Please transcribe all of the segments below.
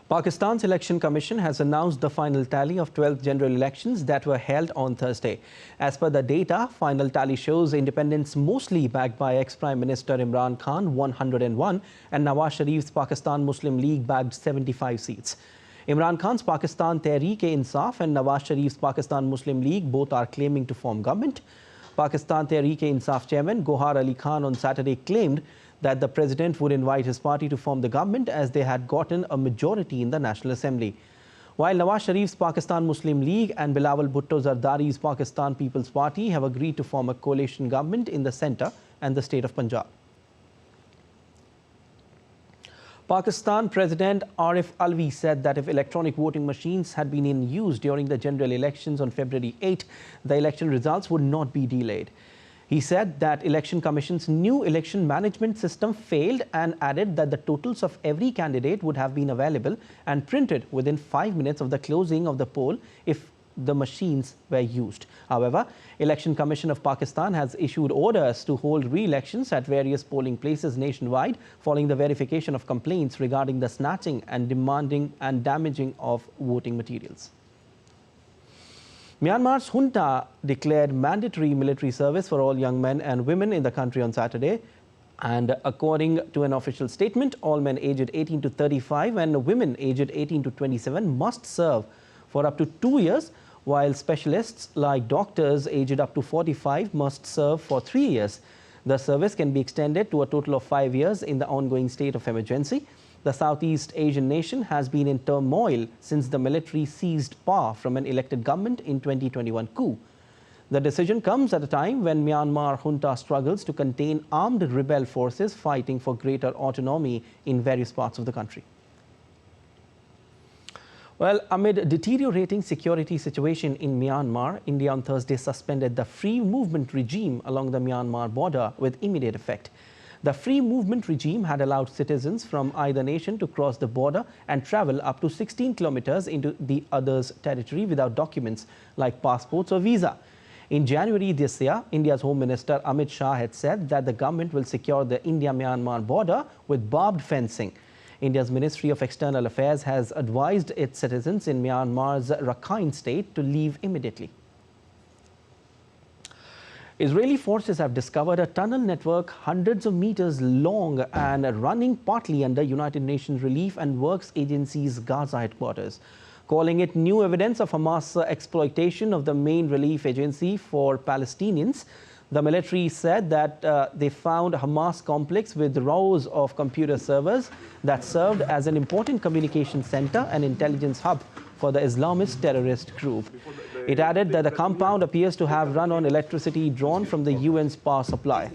Pakistan's Election Commission has announced the final tally of 12 general elections that were held on Thursday. As per the data, final tally shows independents mostly backed by ex-Prime Minister Imran Khan 101 and Nawaz Sharif's Pakistan Muslim League bagged 75 seats. Imran Khan's Pakistan Tehreek-e-Insaf and Nawaz Sharif's Pakistan Muslim League both are claiming to form government. Pakistan Tehreek-e-Insaf chairman Gohar Ali Khan on Saturday claimed that the president would invite his party to form the government as they had gotten a majority in the National Assembly. While Nawaz Sharif's Pakistan Muslim League and Bilawal Bhutto Zardari's Pakistan People's Party have agreed to form a coalition government in the centre and the state of Punjab. Pakistan President Arif Alvi said that if electronic voting machines had been in use during the general elections on February 8, the election results would not be delayed. He said that Election Commission's new election management system failed and added that the totals of every candidate would have been available and printed within 5 minutes of the closing of the poll if the machines were used. However, Election Commission of Pakistan has issued orders to hold re-elections at various polling places nationwide following the verification of complaints regarding the snatching and demanding and damaging of voting materials. Myanmar's junta declared mandatory military service for all young men and women in the country on Saturday. And according to an official statement, all men aged 18 to 35 and women aged 18 to 27 must serve for up to 2 years, while specialists like doctors aged up to 45 must serve for 3 years. The service can be extended to a total of 5 years in the ongoing state of emergency. The Southeast Asian nation has been in turmoil since the military seized power from an elected government in 2021 coup. The decision comes at a time when Myanmar junta struggles to contain armed rebel forces fighting for greater autonomy in various parts of the country. Well, amid deteriorating security situation in Myanmar, India on Thursday suspended the free movement regime along the Myanmar border with immediate effect. The free movement regime had allowed citizens from either nation to cross the border and travel up to 16 kilometers into the other's territory without documents like passports or visa. In January this year, India's Home Minister Amit Shah had said that the government will secure the India-Myanmar border with barbed fencing. India's Ministry of External Affairs has advised its citizens in Myanmar's Rakhine state to leave immediately. Israeli forces have discovered a tunnel network hundreds of meters long and running partly under United Nations Relief and Works Agency's Gaza headquarters. Calling it new evidence of Hamas' exploitation of the main relief agency for Palestinians, the military said that they found Hamas complex with rows of computer servers that served as an important communication center and intelligence hub for the Islamist terrorist group. It added that the compound appears to have run on electricity drawn from the UN's power supply.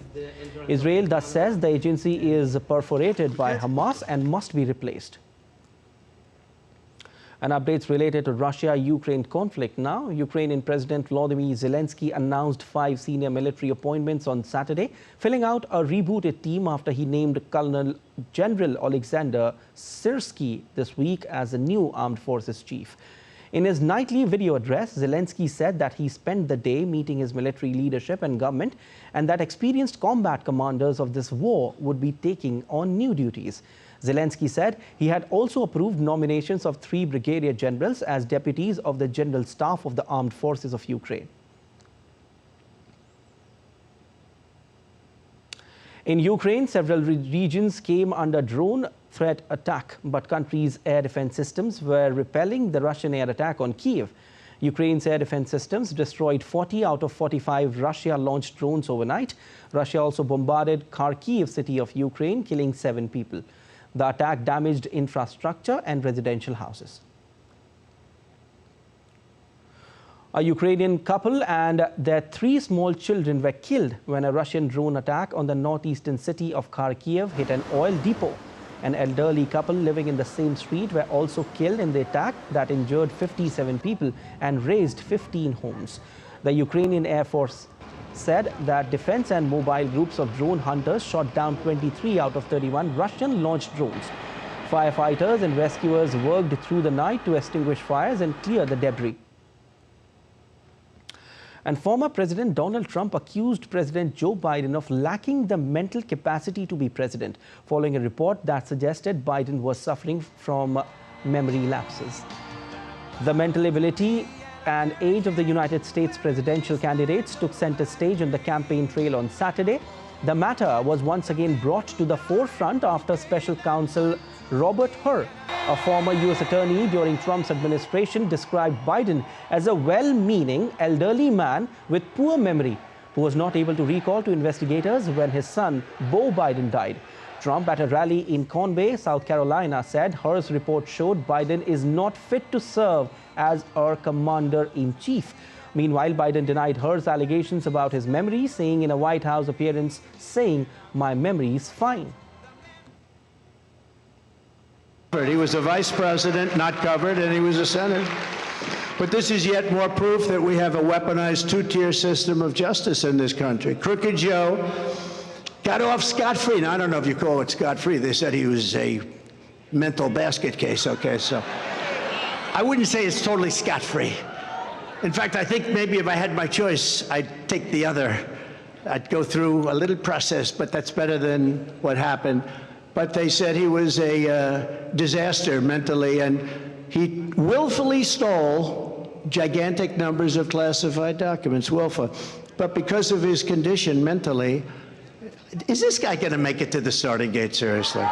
Israel thus says the agency is perforated by Hamas and must be replaced. And updates related to Russia-Ukraine conflict now. Ukrainian President Volodymyr Zelensky announced 5 senior military appointments on Saturday, filling out a rebooted team after he named Colonel General Alexander Syrsky this week as the new armed forces chief. In his nightly video address, Zelensky said that he spent the day meeting his military leadership and government and that experienced combat commanders of this war would be taking on new duties. Zelensky said he had also approved nominations of 3 brigadier generals as deputies of the General Staff of the Armed Forces of Ukraine. In Ukraine, several regions came under drone threat attack, but country's air defense systems were repelling the Russian air attack on Kiev. Ukraine's air defense systems destroyed 40 out of 45 Russia-launched drones overnight. Russia also bombarded Kharkiv city of Ukraine, killing 7 people. The attack damaged infrastructure and residential houses. A Ukrainian couple and their 3 small children were killed when a Russian drone attack on the northeastern city of Kharkiv hit an oil depot. An elderly couple living in the same street were also killed in the attack that injured 57 people and razed 15 homes. The Ukrainian Air Force said that defense and mobile groups of drone hunters shot down 23 out of 31 Russian-launched drones. Firefighters and rescuers worked through the night to extinguish fires and clear the debris. And former President Donald Trump accused President Joe Biden of lacking the mental capacity to be president, following a report that suggested Biden was suffering from memory lapses. The mental ability and age of the United States presidential candidates took center stage on the campaign trail on Saturday. The matter was once again brought to the forefront after Special Counsel Robert Hur, a former U.S. attorney during Trump's administration, described Biden as a well-meaning elderly man with poor memory who was not able to recall to investigators when his son, Beau Biden, died. Trump, at a rally in Conway, South Carolina, said Hur's report showed Biden is not fit to serve as our commander-in-chief. Meanwhile, Biden denied Hur's allegations about his memory, saying in a White House appearance, "My memory is fine." He was a vice president, not covered, and he was a senator. But this is yet more proof that we have a weaponized two-tier system of justice in this country. Crooked Joe got off scot-free. Now, I don't know if you call it scot-free. They said he was a mental basket case. Okay, so I wouldn't say it's totally scot-free. In fact, I think maybe if I had my choice, I'd take the other. I'd go through a little process, but that's better than what happened. But they said he was a disaster mentally, and he willfully stole gigantic numbers of classified documents, willful. But because of his condition mentally, is this guy going to make it to the starting gate, seriously?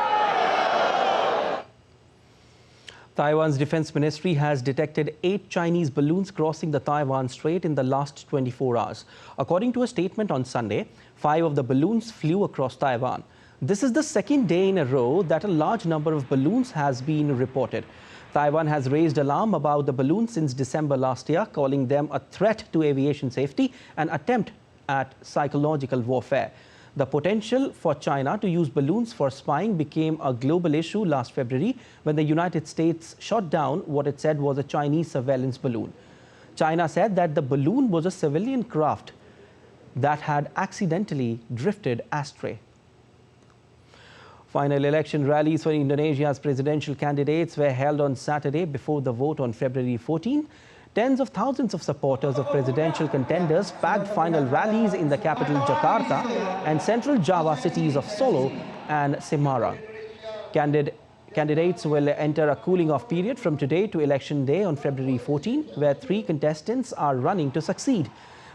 Taiwan's defense ministry has detected 8 Chinese balloons crossing the Taiwan Strait in the last 24 hours. According to a statement on Sunday, 5 of the balloons flew across Taiwan. This is the second day in a row that a large number of balloons has been reported. Taiwan has raised alarm about the balloons since December last year, calling them a threat to aviation safety and attempt at psychological warfare. The potential for China to use balloons for spying became a global issue last February when the United States shot down what it said was a Chinese surveillance balloon. China said that the balloon was a civilian craft that had accidentally drifted astray. Final election rallies for Indonesia's presidential candidates were held on Saturday before the vote on February 14. Tens of thousands of supporters of presidential contenders packed final rallies in the capital Jakarta and central Java cities of Solo and Semarang. Candidates will enter a cooling-off period from today to election day on February 14, where 3 contestants are running to succeed.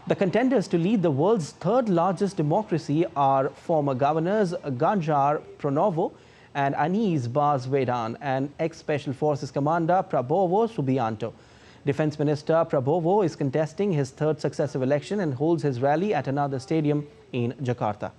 The contenders to lead the world's third-largest democracy are former governors Ganjar Pranowo and Anies Baswedan and ex-Special Forces Commander Prabowo Subianto. Defense Minister Prabowo is contesting his 3rd successive election and holds his rally at another stadium in Jakarta.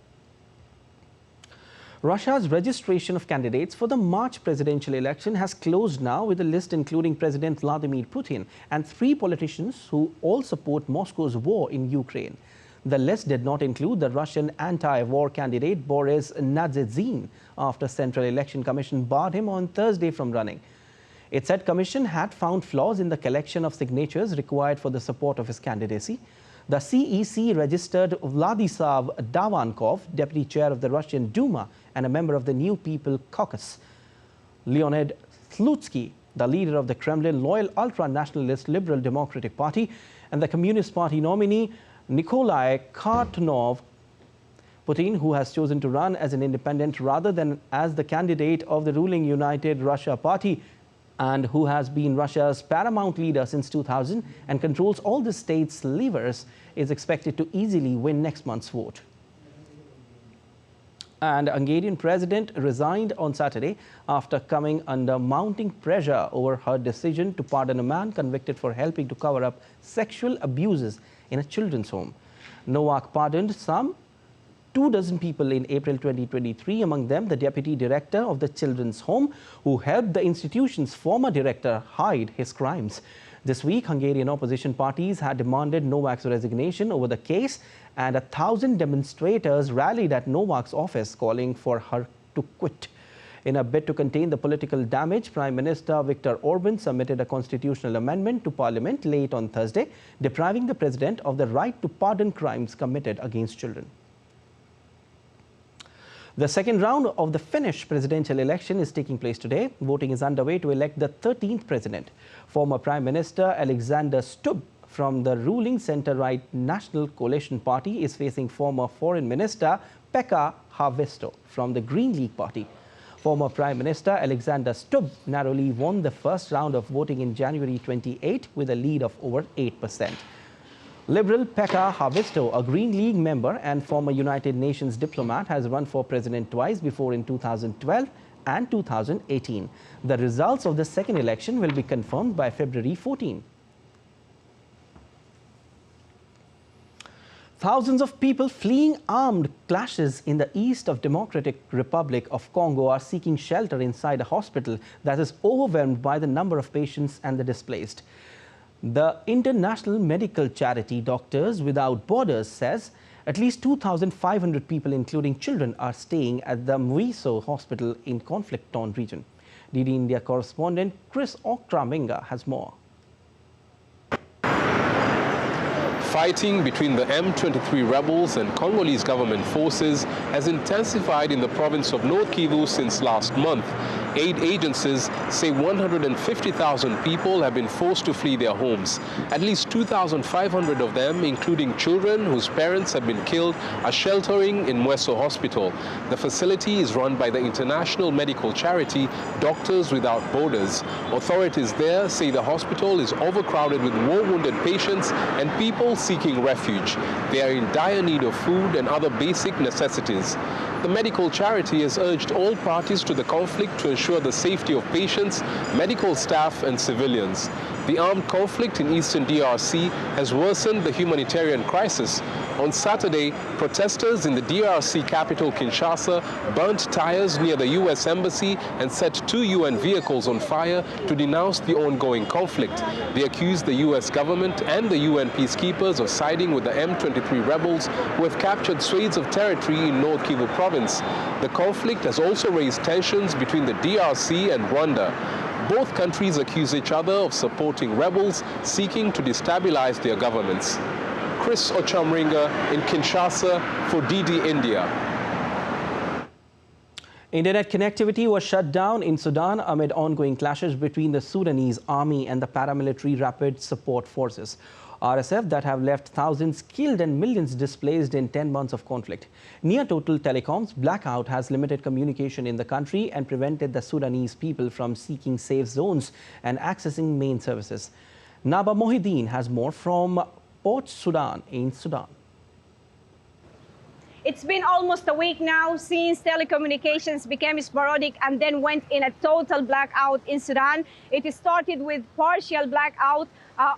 Russia's registration of candidates for the March presidential election has closed now, with a list including President Vladimir Putin and 3 politicians who all support Moscow's war in Ukraine. The list did not include the Russian anti-war candidate Boris Nadzhedzin after Central Election Commission barred him on Thursday from running. It said Commission had found flaws in the collection of signatures required for the support of his candidacy. The CEC registered Vladislav Davankov, deputy chair of the Russian Duma and a member of the New People Caucus. Leonid Slutsky, the leader of the Kremlin-loyal ultra-nationalist Liberal Democratic Party, and the Communist Party nominee Nikolai Kartonov. Putin, who has chosen to run as an independent rather than as the candidate of the ruling United Russia Party, and who has been Russia's paramount leader since 2000 and controls all the state's levers, is expected to easily win next month's vote. And Hungarian president resigned on Saturday after coming under mounting pressure over her decision to pardon a man convicted for helping to cover up sexual abuses in a children's home. Novak pardoned some 24 people in April 2023, among them the deputy director of the children's home, who helped the institution's former director hide his crimes. This week, Hungarian opposition parties had demanded Novak's resignation over the case, and 1,000 demonstrators rallied at Novak's office calling for her to quit. In a bid to contain the political damage, Prime Minister Viktor Orban submitted a constitutional amendment to Parliament late on Thursday, depriving the president of the right to pardon crimes committed against children. The second round of the Finnish presidential election is taking place today. Voting is underway to elect the 13th president. Former Prime Minister Alexander Stubb from the ruling centre-right National Coalition Party is facing former Foreign Minister Pekka Haavisto from the Green League Party. Former Prime Minister Alexander Stubb narrowly won the first round of voting in January 28 with a lead of over 8%. Liberal Pekka Haavisto, a Green League member and former United Nations diplomat, has run for president twice before in 2012 and 2018. The results of the second election will be confirmed by February 14. Thousands of people fleeing armed clashes in the east of Democratic Republic of Congo are seeking shelter inside a hospital that is overwhelmed by the number of patients and the displaced. The international medical charity Doctors Without Borders says at least 2,500 people, including children, are staying at the Mwiso hospital in conflict-torn region. DD India correspondent Chris Okraminga has more. Fighting between the M23 rebels and Congolese government forces has intensified in the province of North Kivu since last month. Aid agencies say 150,000 people have been forced to flee their homes. At least 2,500 of them, including children whose parents have been killed, are sheltering in Mweso Hospital. The facility is run by the international medical charity Doctors Without Borders. Authorities there say the hospital is overcrowded with war-wounded patients and people seeking refuge. They are in dire need of food and other basic necessities. The medical charity has urged all parties to the conflict to ensure the safety of patients, medical staff and civilians. The armed conflict in eastern DRC has worsened the humanitarian crisis. On Saturday, protesters in the DRC capital Kinshasa burnt tires near the U.S. embassy and set 2 UN vehicles on fire to denounce the ongoing conflict. They accused the U.S. government and the UN peacekeepers of siding with the M23 rebels who have captured swathes of territory in North Kivu province. The conflict has also raised tensions between the DRC and Rwanda. Both countries accuse each other of supporting rebels seeking to destabilize their governments. Chris Ochamringa in Kinshasa for DD India. Internet connectivity was shut down in Sudan amid ongoing clashes between the Sudanese army and the paramilitary rapid support forces, RSF, that have left thousands killed and millions displaced in 10 months of conflict. Near total telecoms blackout has limited communication in the country and prevented the Sudanese people from seeking safe zones and accessing main services. Naba Mohideen has more from Port Sudan in Sudan. It's been almost a week now since telecommunications became sporadic and then went in a total blackout in Sudan. It started with partial blackout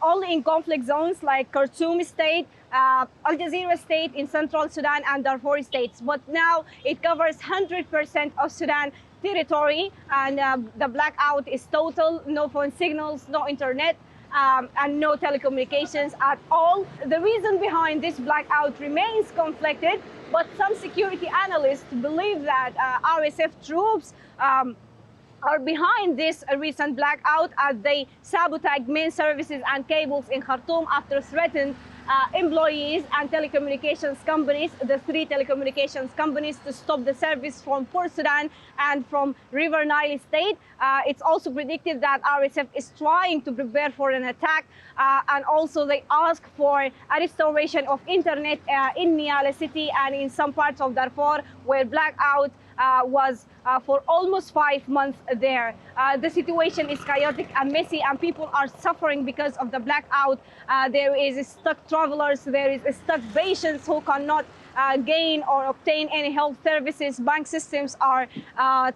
only in conflict zones like Khartoum State, Al Jazeera State in Central Sudan and Darfur states. But now it covers 100% of Sudan territory and the blackout is total, no phone signals, no internet. And no telecommunications at all. The reason behind this blackout remains conflicted, but some security analysts believe that RSF troops are behind this recent blackout as they sabotage main services and cables in Khartoum after threatened employees and telecommunications companies, the 3 telecommunications companies, to stop the service from Port Sudan and from River Nile State. It's also predicted that RSF is trying to prepare for an attack, and also they ask for a restoration of internet in Niala city and in some parts of Darfur where blackout was for almost 5 months there. The situation is chaotic and messy and people are suffering because of the blackout. There is stuck travelers, there is stuck patients who cannot gain or obtain any health services. Bank systems are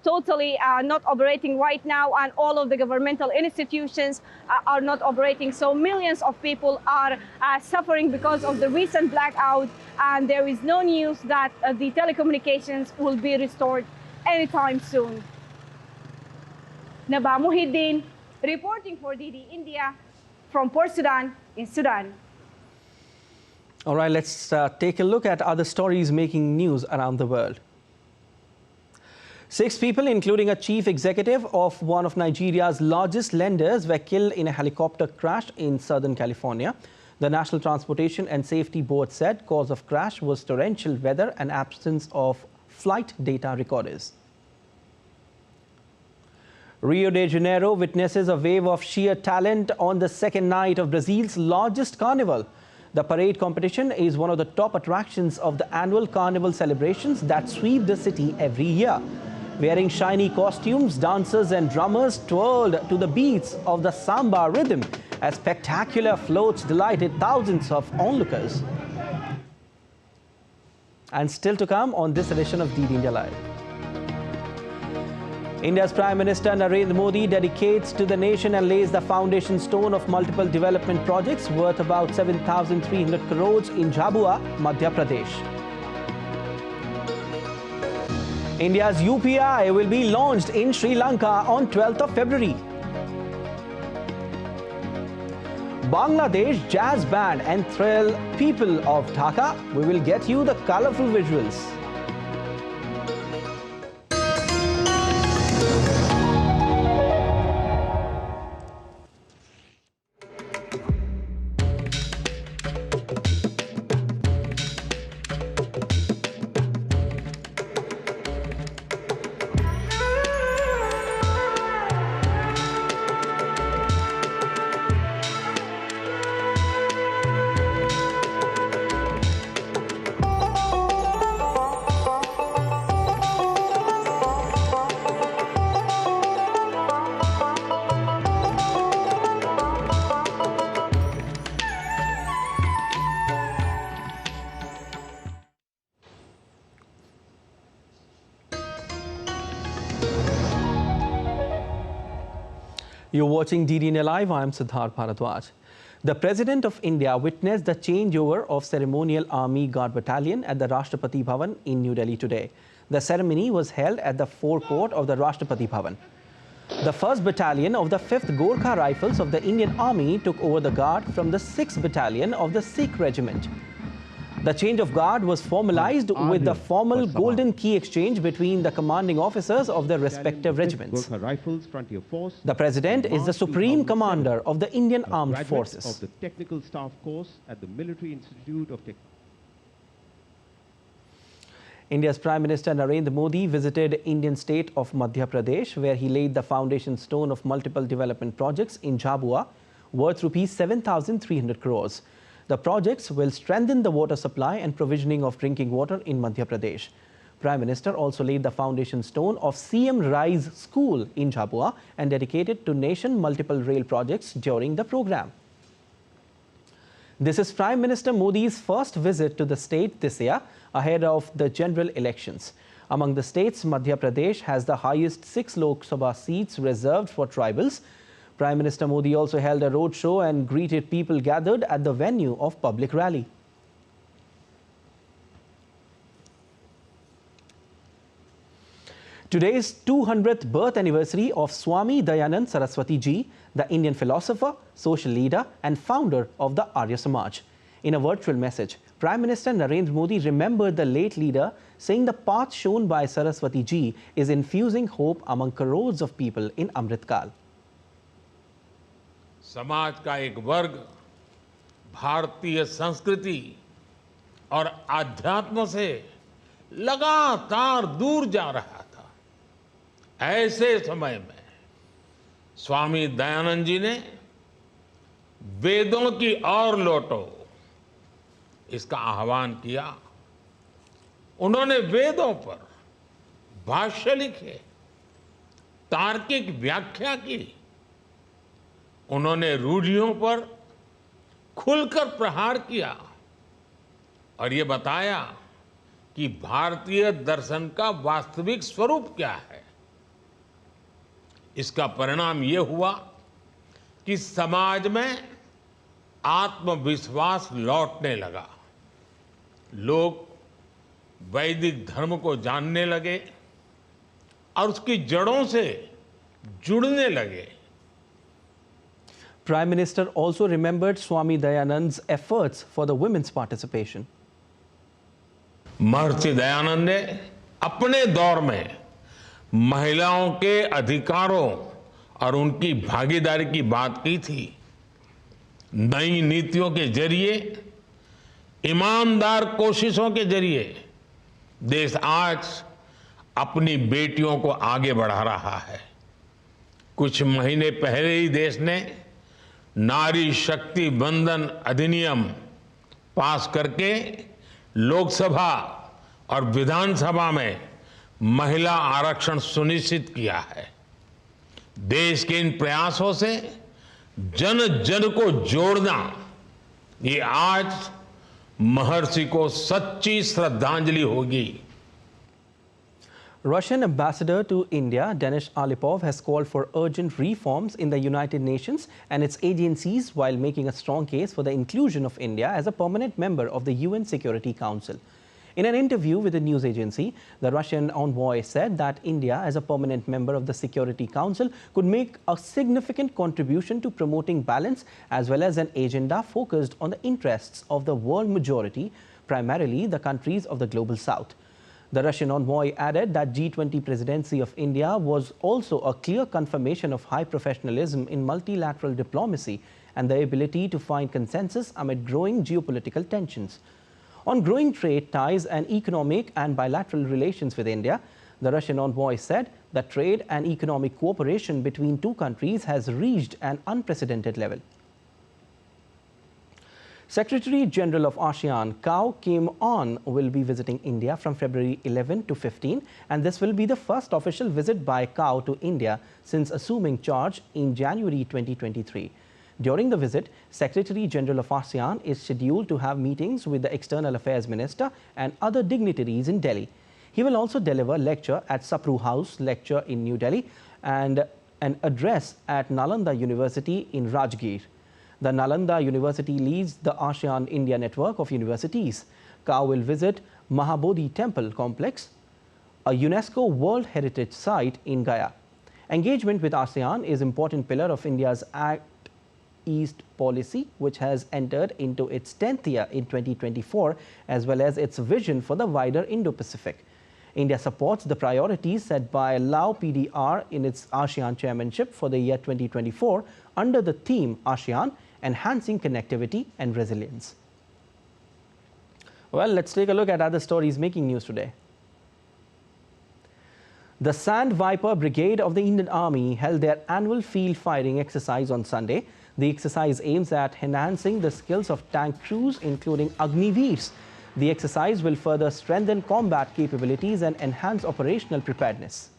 totally not operating right now, and all of the governmental institutions are not operating. So millions of people are suffering because of the recent blackout, and there is no news that the telecommunications will be restored anytime soon. Naba Mohideen reporting for DD India from Port Sudan in Sudan. All right, let's take a look at other stories making news around the world. 6 people, including a chief executive of one of Nigeria's largest lenders, were killed in a helicopter crash in Southern California. The National Transportation and Safety Board said cause of crash was torrential weather and absence of flight data recorders. Rio de Janeiro witnesses a wave of sheer talent on the second night of Brazil's largest carnival. The parade competition is one of the top attractions of the annual carnival celebrations that sweep the city every year. Wearing shiny costumes, dancers and drummers twirled to the beats of the samba rhythm as spectacular floats delighted thousands of onlookers. And still to come on this edition of DD India Live. India's Prime Minister Narendra Modi dedicates to the nation and lays the foundation stone of multiple development projects worth about 7,300 crores in Jhabua, Madhya Pradesh. India's UPI will be launched in Sri Lanka on 12th of February. Bangladesh jazz band and thrill people of Dhaka. We will get you the colorful visuals. You're watching DD India Live. I'm Siddharth Bharadwaj. The President of India witnessed the changeover of Ceremonial Army Guard Battalion at the Rashtrapati Bhavan in New Delhi today. The ceremony was held at the forecourt of the Rashtrapati Bhavan. The 1st Battalion of the 5th Gorkha Rifles of the Indian Army took over the guard from the 6th Battalion of the Sikh Regiment. The change of guard was formalized with the formal golden key exchange between the commanding officers of the respective regiments. The President is the Supreme Commander of the Indian Armed Forces. Of the Technical Staff Course at the Military Institute of India's Prime Minister Narendra Modi visited Indian state of Madhya Pradesh, where he laid the foundation stone of multiple development projects in Jhabua, worth rupees 7,300 crores. The projects will strengthen the water supply and provisioning of drinking water in Madhya Pradesh. Prime Minister also laid the foundation stone of CM Rise School in Jhabua and dedicated to nation multiple rail projects during the program. This is Prime Minister Modi's first visit to the state this year ahead of the general elections. Among the states, Madhya Pradesh has the highest 6 Lok Sabha seats reserved for tribals. Prime Minister Modi also held a roadshow and greeted people gathered at the venue of public rally. Today's 200th birth anniversary of Swami Dayanand Saraswati Ji, the Indian philosopher, social leader and founder of the Arya Samaj. In a virtual message, Prime Minister Narendra Modi remembered the late leader, saying the path shown by Saraswati Ji is infusing hope among crores of people in Amrit Kal. समाज का एक वर्ग भारतीय संस्कृति और आध्यात्म से लगातार दूर जा रहा था। ऐसे समय में स्वामी दयानंद जी ने वेदों की ओर लौटो इसका आह्वान किया। उन्होंने वेदों पर भाष्य लिखे, तार्किक व्याख्या की। उन्होंने रूढ़ियों पर खुलकर प्रहार किया और ये बताया कि भारतीय दर्शन का वास्तविक स्वरूप क्या है। इसका परिणाम ये हुआ कि समाज में आत्मविश्वास लौटने लगा। लोग वैदिक धर्म को जानने लगे और उसकी जड़ों से जुड़ने लगे। Prime Minister also remembered Swami Dayanand's efforts for the women's participation. Maharshi Dayanand ने अपने दौर में महिलाओं के अधिकारों और उनकी भागीदारी की बात की थी। नई नीतियों के जरिए, ईमानदार कोशिशों के जरिए देश आज अपनी बेटियों को आगे बढ़ा रहा है। कुछ महीने पहले ही देश ने नारी शक्ति वंदन अधिनियम पास करके लोकसभा और विधानसभा में महिला आरक्षण सुनिश्चित किया है। देश के इन प्रयासों से जन जन को जोड़ना, ये आज महर्षि को सच्ची श्रद्धांजलि होगी। Russian ambassador to India, Denis Alipov, has called for urgent reforms in the United Nations and its agencies while making a strong case for the inclusion of India as a permanent member of the UN Security Council. In an interview with a news agency, the Russian envoy said that India, as a permanent member of the Security Council, could make a significant contribution to promoting balance as well as an agenda focused on the interests of the world majority, primarily the countries of the Global South. The Russian envoy added that G20 presidency of India was also a clear confirmation of high professionalism in multilateral diplomacy and the ability to find consensus amid growing geopolitical tensions. On growing trade ties and economic and bilateral relations with India, the Russian envoy said that trade and economic cooperation between two countries has reached an unprecedented level. Secretary General of ASEAN, Kyaw Kim On, will be visiting India from February 11 to 15, and this will be the first official visit by Kyaw to India since assuming charge in January 2023. During the visit, Secretary General of ASEAN is scheduled to have meetings with the External Affairs Minister and other dignitaries in Delhi. He will also deliver a lecture at Sapru House Lecture in New Delhi and an address at Nalanda University in Rajgir. The Nalanda University leads the ASEAN India network of universities. Kyaw will visit Mahabodhi Temple Complex, a UNESCO World Heritage Site in Gaya. Engagement with ASEAN is an important pillar of India's Act East policy, which has entered into its 10th year in 2024, as well as its vision for the wider Indo-Pacific. India supports the priorities set by Lao PDR in its ASEAN chairmanship for the year 2024 under the theme ASEAN, Enhancing Connectivity and Resilience. Well, let's take a look at other stories making news today. The Sand Viper Brigade of the Indian Army held their annual field firing exercise on Sunday. The exercise aims at enhancing the skills of tank crews, including Agniveers. The exercise will further strengthen combat capabilities and enhance operational preparedness.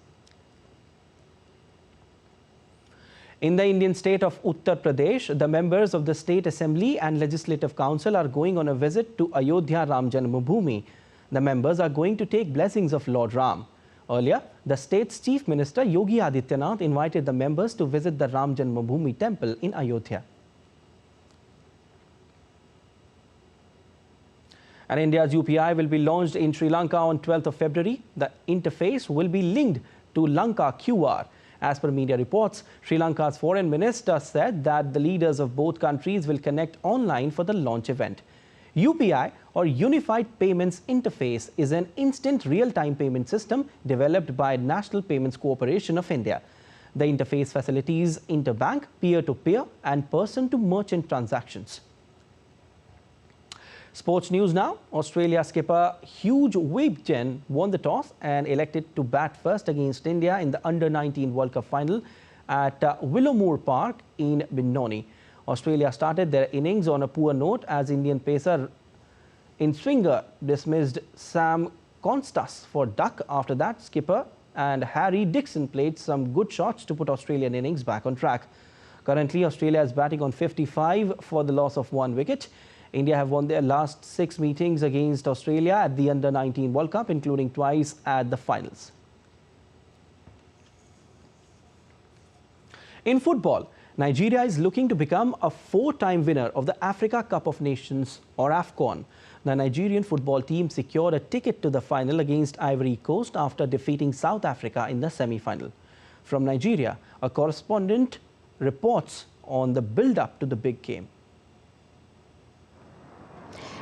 In the Indian state of Uttar Pradesh, the members of the State Assembly and Legislative Council are going on a visit to Ayodhya Ram Janmabhoomi. The members are going to take blessings of Lord Ram. Earlier, the state's Chief Minister Yogi Adityanath invited the members to visit the Ram Janmabhoomi temple in Ayodhya. And India's UPI will be launched in Sri Lanka on 12th of February. The interface will be linked to Lanka QR. As per media reports, Sri Lanka's foreign minister said that the leaders of both countries will connect online for the launch event. UPI, or Unified Payments Interface, is an instant real-time payment system developed by National Payments Corporation of India. The interface facilitates interbank, peer-to-peer and person-to-merchant transactions. Sports news now. Australia skipper Hugh Webjen won the toss and elected to bat first against India in the Under-19 World Cup final at Willowmore Park in Benoni. Australia started their innings on a poor note as Indian pacer in swinger dismissed Sam Constas for duck. After that, skipper and Harry Dixon played some good shots to put Australian innings back on track. Currently, Australia is batting on 55 for the loss of 1 wicket. India have won their last 6 meetings against Australia at the Under-19 World Cup, including twice at the finals. In football, Nigeria is looking to become a 4-time winner of the Africa Cup of Nations, or AFCON. The Nigerian football team secured a ticket to the final against Ivory Coast after defeating South Africa in the semi-final. From Nigeria, a correspondent reports on the build-up to the big game.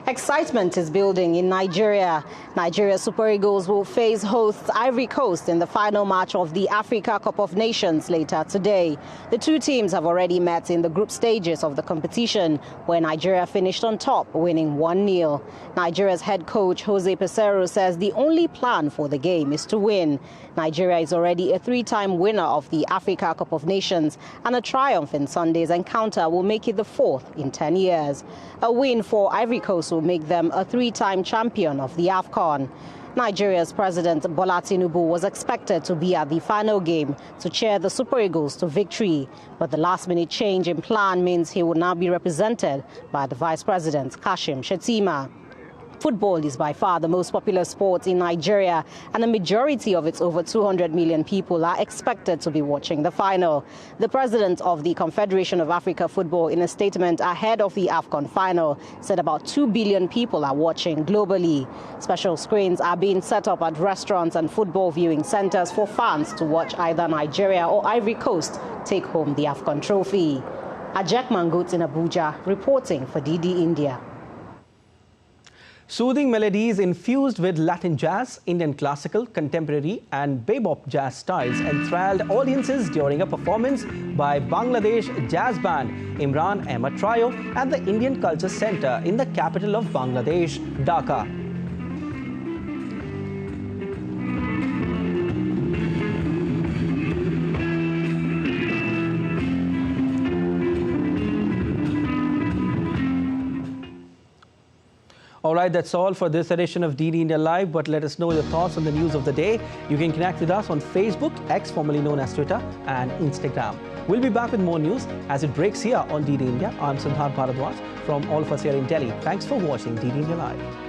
Excitement is building in Nigeria. Nigeria Super Eagles will face hosts Ivory Coast in the final match of the Africa Cup of Nations later today. The two teams have already met in the group stages of the competition, where Nigeria finished on top, winning 1-0. Nigeria's head coach Jose Peseiro says the only plan for the game is to win. Nigeria is already a 3-time winner of the Africa Cup of Nations, and a triumph in Sunday's encounter will make it the 4th in 10 years. A win for Ivory Coast will will make them a three-time champion of the AFCON. Nigeria's President Bola Tinubu was expected to be at the final game to cheer the Super Eagles to victory, but the last-minute change in plan means he will now be represented by the Vice President, Kashim Shettima. Football is by far the most popular sport in Nigeria, and a majority of its over 200 million people are expected to be watching the final. The president of the Confederation of Africa Football, in a statement ahead of the AFCON final, said about 2 billion people are watching globally. Special screens are being set up at restaurants and football viewing centers for fans to watch either Nigeria or Ivory Coast take home the AFCON trophy. Ajak Mangut in Abuja, reporting for DD India. Soothing melodies infused with Latin jazz, Indian classical, contemporary and bebop jazz styles enthralled audiences during a performance by Bangladesh jazz band Imran Ahmad Trio at the Indian Culture Center in the capital of Bangladesh, Dhaka. All right, that's all for this edition of DD India Live, but let us know your thoughts on the news of the day. You can connect with us on Facebook, X formerly known as Twitter, and Instagram. We'll be back with more news as it breaks here on DD India. I'm Prasar Bharati from all of us here in Delhi. Thanks for watching DD India Live.